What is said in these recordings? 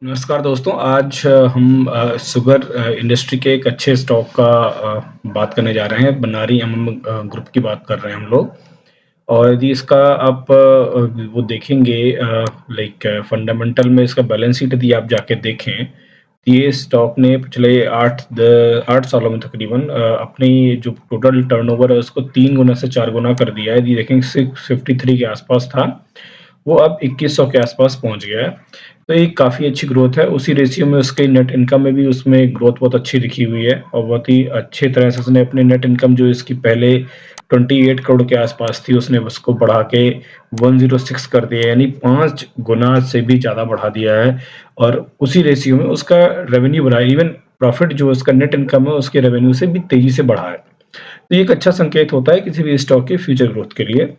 नमस्कार दोस्तों, आज हम शुगर इंडस्ट्री के एक अच्छे स्टॉक का बात करने जा रहे हैं। बनारी एमएम ग्रुप की बात कर रहे हैं हम लोग। और यदि इसका आप वो देखेंगे लाइक फंडामेंटल में इसका बैलेंस शीट यदि आप जाके देखें, तो ये स्टॉक ने पिछले 8 सालों में तकरीबन अपनी जो टोटल टर्नओवर है उसको 3 गुना से 4 गुना कर दिया है। यदि देखेंगे 653 के आसपास था, वो अब 2100 के आसपास पहुँच गया है। तो ये काफ़ी अच्छी ग्रोथ है। उसी रेशियो में उसके नेट इनकम में भी उसमें ग्रोथ बहुत अच्छी दिखी हुई है और बहुत ही अच्छे तरह से उसने अपने नेट इनकम जो इसकी पहले 28 करोड़ के आसपास थी, उसने उसको बढ़ा के 106 कर दिया, यानी 5 गुना से भी ज़्यादा बढ़ा दिया है। और उसी रेशियो में उसका रेवेन्यू बढ़ा है, इवन प्रॉफिट जो उसका नेट इनकम है उसके रेवेन्यू से भी तेज़ी से बढ़ा है। तो ये एक अच्छा संकेत होता है किसी भी स्टॉक के फ्यूचर ग्रोथ के लिए।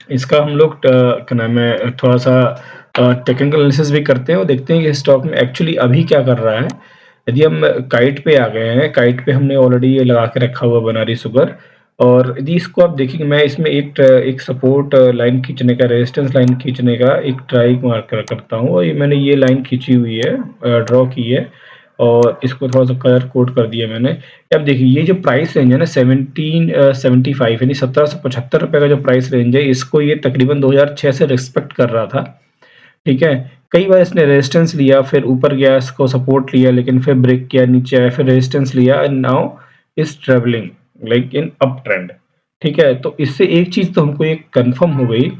इसका हम लोग क्या नाम है, थोड़ा-सा टेक्निकल एनालिसिस भी करते हैं और देखते हैं कि स्टॉक में एक्चुअली अभी क्या कर रहा है। यदि हम काइट पे आ गए हैं, काइट पे हमने ऑलरेडी ये लगा के रखा हुआ है बनारी शुगर। और यदि इसको आप देखेंगे, मैं इसमें एक सपोर्ट लाइन खींचने का, रेजिस्टेंस लाइन खींचने का एक ट्राई मार्कर करता हूँ और ये मैंने ये लाइन खींची हुई है, ड्रॉ की है और इसको थोड़ा-सा कलर कोड कर दिया मैंने। अब देखिए ये जो प्राइस रेंज है ना 1775, यानी ₹1775 का जो प्राइस रेंज है, इसको ये तकरीबन 2006 से रिस्पेक्ट कर रहा था, ठीक है? कई बार इसने रेजिस्टेंस लिया, फिर ऊपर गया, इसको सपोर्ट लिया, लेकिन फिर ब्रेक किया, नीचे आया, फिर रेजिस्टेंस लिया and now is travelling like in up trend, ठीक है? तो इससे एक चीज़ तो हमको ये कन्फर्म हो गई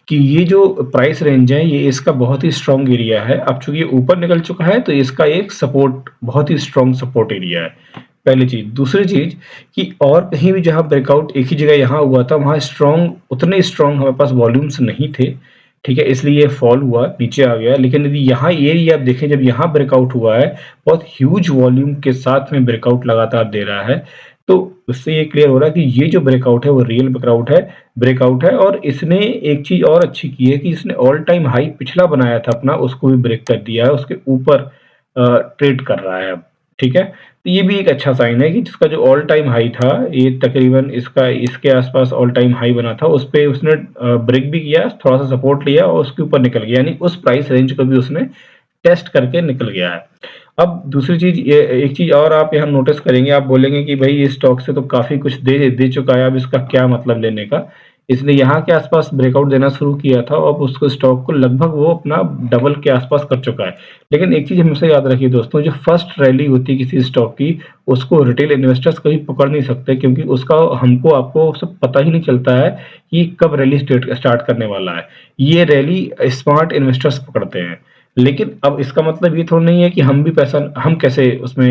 कि ये जो प्राइस रेंज है, ये इसका बहुत ही स्ट्रॉन्ग एरिया है। अब चूँकि ये ऊपर निकल चुका है, तो इसका एक सपोर्ट, बहुत ही स्ट्रॉन्ग सपोर्ट एरिया है, पहली चीज़। दूसरी चीज़ कि और कहीं भी जहाँ ब्रेकआउट एक ही जगह यहाँ हुआ था, वहाँ स्ट्रॉन्ग, उतने स्ट्रॉन्ग हमारे पास वॉल्यूम्स नहीं थे, ठीक है? इसलिए ये फॉल हुआ, नीचे आ गया। लेकिन यदि यहाँ ये एरिया आप देखें, जब यहाँ ब्रेकआउट हुआ है, बहुत ह्यूज वॉल्यूम के साथ में ब्रेकआउट लगातार दे रहा है, तो उससे ये क्लियर हो रहा है कि ये जो ब्रेकआउट है वो रियल ब्रेकआउट है। और इसने एक चीज़ और अच्छी की है कि इसने ऑल टाइम हाई पिछला बनाया था अपना, उसको भी ब्रेक कर दिया है, उसके ऊपर ट्रेड कर रहा है अब, ठीक है? तो ये भी एक अच्छा साइन है कि जिसका जो ऑल टाइम हाई था, ये तकरीबन इसका इसके आसपास ऑल टाइम हाई बना था, उस पे उसने ब्रेक भी किया, थोड़ा सा सपोर्ट लिया और उसके ऊपर निकल गया, यानी उस प्राइस रेंज को भी उसने टेस्ट करके निकल गया है। अब दूसरी चीज़, ये एक चीज़ और आप यहाँ नोटिस करेंगे, आप बोलेंगे कि भाई ये स्टॉक से तो काफ़ी कुछ दे दे चुका है, अब इसका क्या मतलब लेने का? इसने यहाँ के आसपास ब्रेकआउट देना शुरू किया था, अब उसको स्टॉक को लगभग वो अपना डबल के आसपास कर चुका है। लेकिन एक चीज़ हमेशा याद रखिए दोस्तों, जो फर्स्ट रैली होती है किसी स्टॉक की, उसको रिटेल इन्वेस्टर्स कभी पकड़ नहीं सकते, क्योंकि उसका हमको आपको सब पता ही नहीं चलता है कि कब रैली स्टार्ट करने वाला है। ये रैली स्मार्ट इन्वेस्टर्स पकड़ते हैं। लेकिन अब इसका मतलब ये थोड़ा नहीं है कि हम भी पैसा, हम कैसे उसमें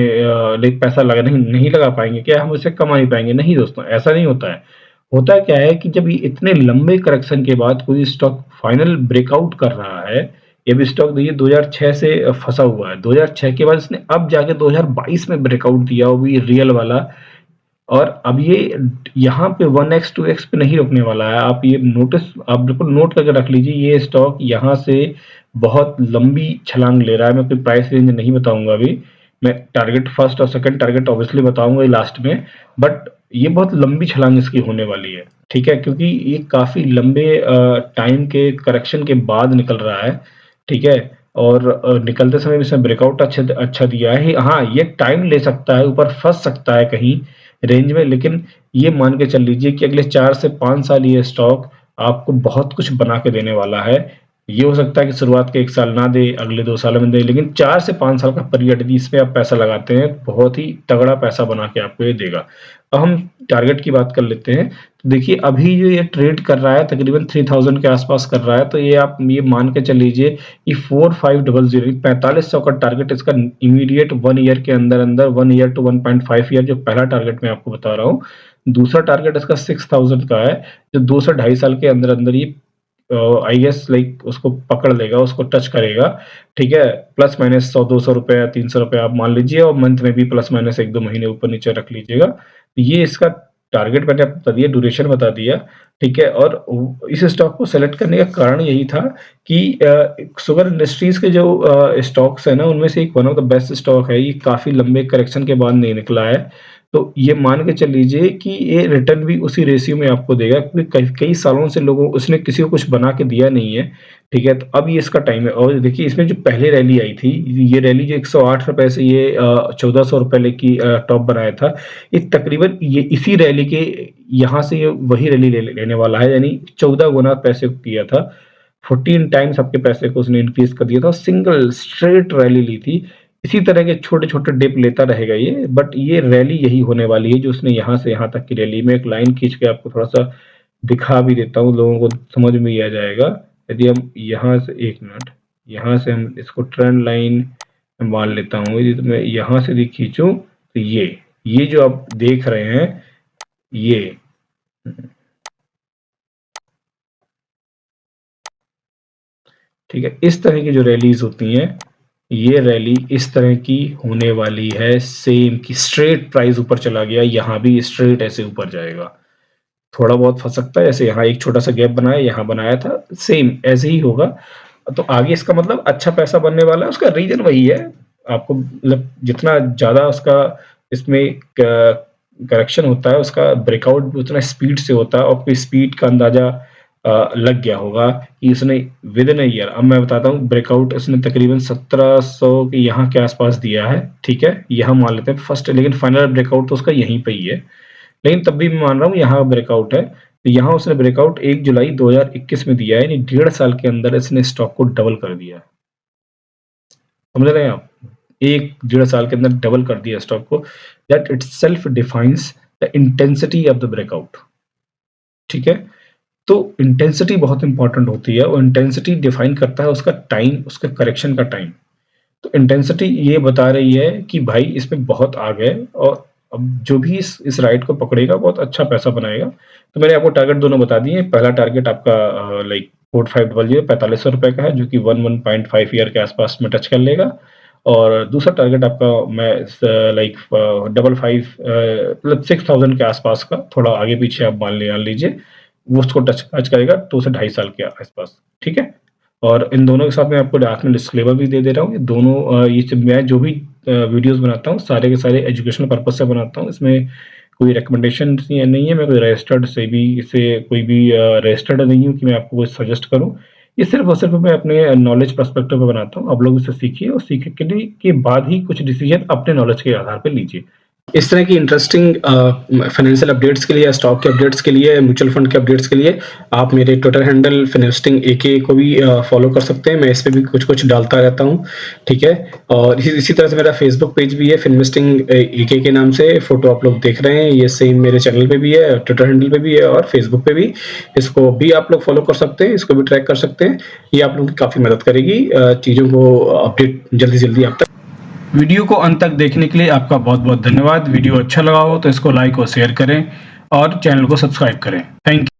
लाइक पैसा लगा नहीं नहीं लगा पाएँगे, क्या हम उससे कमा नहीं पाएँगे? नहीं दोस्तों, ऐसा नहीं होता है। होता क्या है कि जब ये इतने लंबे करेक्शन के बाद कोई स्टॉक फाइनल ब्रेकआउट कर रहा है, ये भी स्टॉक देखिए 2006 से फँसा हुआ है। 2006 के बाद इसने अब जाके 2022 में ब्रेकआउट दिया, वो भी रियल वाला। और अब ये यहाँ पे 1x 2x पे नहीं रुकने वाला है। आप बिल्कुल नोट करके रख लीजिए, ये स्टॉक यहाँ से बहुत लंबी छलांग ले रहा है। मैं कोई प्राइस रेंज नहीं बताऊँगा अभी। मैं टारगेट, फर्स्ट और सेकंड टारगेट ऑब्वियसली बताऊँगा लास्ट में, बट ये बहुत लंबी छलांग इसकी होने वाली है, ठीक है? क्योंकि ये काफ़ी लंबे टाइम के करेक्शन के बाद निकल रहा है, ठीक है? और निकलते समय भी इसने ब्रेकआउट अच्छा दिया है। हाँ, ये टाइम ले सकता है, ऊपर फँस सकता है कहीं रेंज में, लेकिन ये मान के चल लीजिए कि अगले 4 से 5 साल ये स्टॉक आपको बहुत कुछ बना के देने वाला है। ये हो सकता है कि शुरुआत के 1 साल ना दे, अगले 2 सालों में दे, लेकिन 4 से 5 साल का पीरियड यदि इसपे आप पैसा लगाते हैं, बहुत ही तगड़ा पैसा बना के आपको ये देगा। अब हम टारगेट की बात कर लेते हैं। तो देखिए अभी जो ये ट्रेड कर रहा है तकरीबन 3000 के आस-पास कर रहा है, तो ये आप ये मान के चल लीजिए कि 4500, 4500 का टारगेट इसका इमीडिएट 1 ईयर के अंदर-अंदर, 1 ईयर टू 1.5 ईयर, जो पहला टारगेट मैं आपको बता रहा हूँ। दूसरा टारगेट इसका 6000 का है, जो 2 से ढाई साल के अंदर-अंदर ही आई गेस लाइक उसको पकड़ लेगा, उसको टच करेगा, ठीक है? प्लस माइनस ₹100-200 या ₹300 आप मान लीजिए, और मंथ में भी प्लस माइनस 1-2 महीने ऊपर-नीचे रख लीजिएगा। ये इसका टारगेट मैंने आपको बता दिया, ड्यूरेशन बता दिया, ठीक है? और इस स्टॉक को सेलेक्ट करने का कारण यही था कि शुगर इंडस्ट्रीज़ के जो स्टॉक्स हैं ना, उनमें से एक one of the best stock है। ये काफ़ी लंबे करेक्शन के बाद नहीं निकला है। तो ये मान के चल लीजिए कि ये रिटर्न भी उसी रेशियो में आपको देगा, क्योंकि कई कई सालों से लोगों उसने किसी को कुछ बना के दिया नहीं है, ठीक है? तो अब ये इसका टाइम है। और देखिए इसमें जो पहले रैली आई थी, ये रैली जो ₹108 से ये ₹1400 की टॉप बनाया था, ये तकरीबन ये इसी रैली के यहाँ से ये वही रैली लेने वाला है, यानी 14 गुना पैसे को किया था। 14 टाइम्स आपके पैसे को उसने इंक्रीज़ कर दिया था, सिंगल स्ट्रेट रैली ली थी। इसी तरह के छोटे-छोटे डिप लेता रहेगा ये, बट ये रैली यही होने वाली है जो उसने यहाँ से यहाँ तक की रैली में एक लाइन खींच के आपको थोड़ा-सा दिखा भी देता हूँ, लोगों को समझ में ही आ जाएगा। यदि हम यहाँ से 1 मिनट, यहाँ से हम इसको ट्रेंड लाइन मान लेता हूँ, यदि मैं यहाँ से भी खींचूँ तो ये जो आप देख रहे हैं, ये ठीक है, इस तरह की जो रैलीज़ होती हैं, ये रैली इस तरह की होने वाली है, सेम कि स्ट्रेट प्राइस ऊपर चला गया, यहाँ भी स्ट्रेट ऐसे ऊपर जाएगा। थोड़ा बहुत फँस सकता है, जैसे यहाँ एक छोटा-सा गैप बनाया, यहाँ बनाया था, सेम ऐसे ही होगा। तो आगे इसका मतलब अच्छा पैसा बनने वाला है, उसका रीज़न वही है। आपको मतलब जितना ज़्यादा उसका इसमें करेक्शन होता है, उसका ब्रेकआउट भी उतना स्पीड से होता है, और आपको स्पीड का अंदाज़ा लग गया होगा कि इसने विदिन अ ईयर, अब मैं बताता हूँ, ब्रेकआउट इसने तकरीबन 1700 के यहाँ के आसपास दिया है, ठीक है? यहाँ मान लेते हैं फर्स्ट, लेकिन फाइनल ब्रेकआउट तो उसका यहीं पे ही है। लेकिन तब भी मैं मान रहा हूँ यहाँ ब्रेकआउट है। तो यहाँ उसने ब्रेकआउट 1 जुलाई 2021 में दिया है, यानी 1.5 साल के अंदर इसने स्टॉक को डबल कर दिया है। समझ रहे हैं आप? 1 डेढ़ साल के अंदर डबल कर दिया स्टॉक को। That itself defines the intensity of the breakout, ठीक है? तो इंटेंसिटी बहुत इंपॉर्टेंट होती है, और इंटेंसिटी डिफाइन करता है उसका टाइम, उसका करेक्शन का टाइम। तो इंटेंसिटी ये बता रही है कि भाई इसमें बहुत आ गए, और अब जो भी इस राइड को पकड़ेगा बहुत अच्छा पैसा बनाएगा। तो मैंने आपको टारगेट दोनों बता दिए। पहला टारगेट आपका लाइक 4500 ₹4500 का है, जो कि 1.5 ईयर के आसपास में टच कर लेगा। और दूसरा टारगेट आपका मैं लाइक 55 मतलब 6000 के आसपास का, थोड़ा आगे पीछे आप मान लीजिए, वो उसको टच टच करेगा 2 से ढाई साल के आसपास, ठीक है? और इन दोनों के साथ मैं आपको लास्ट में डिस्क्लेमर भी दे रहा हूँ। ये दोनों ये सब मैं जो भी वीडियोज़ बनाता हूँ, सारे के सारे एजुकेशनल पर्पज़ से बनाता हूँ। इसमें कोई रिकमेंडेशन नहीं है, मैं कोई रजिस्टर्ड सेबी से कोई भी रजिस्टर्ड नहीं हूँ कि मैं आपको कुछ सजेस्ट करूँ। ये सिर्फ़ और सिर्फ़ मैं अपने नॉलेज पर्सपेक्टिव पे बनाता हूँ। आप लोग इससे सीखिए, और सीखने के बाद ही कुछ डिसीज़न अपने नॉलेज के आधार पे लीजिए। इस तरह की इंटरेस्टिंग फाइनेंशियल अपडेट्स के लिए, स्टॉक के अपडेट्स के लिए, म्यूचुअल फंड के अपडेट्स के लिए आप मेरे ट्विटर हैंडल फिनवेस्टिंग एके को भी फॉलो कर सकते हैं। मैं इस पे भी कुछ डालता रहता हूँ, ठीक है? और इसी तरह से मेरा फेसबुक पेज भी है, फिनवेस्टिंग एके के नाम से। फोटो आप लोग देख रहे हैं, ये सेम मेरे चैनल पे भी है, ट्विटर हैंडल पे भी है, और फेसबुक पे भी। इसको भी आप लोग फॉलो कर सकते हैं, इसको भी ट्रैक कर सकते हैं। ये आप लोगों की काफ़ी मदद करेगी चीज़ों को अपडेट जल्दी-जल्दी आप तक। वीडियो को अंत तक देखने के लिए आपका बहुत-बहुत धन्यवाद। वीडियो अच्छा लगा हो तो इसको लाइक और शेयर करें, और चैनल को सब्सक्राइब करें। Thank you.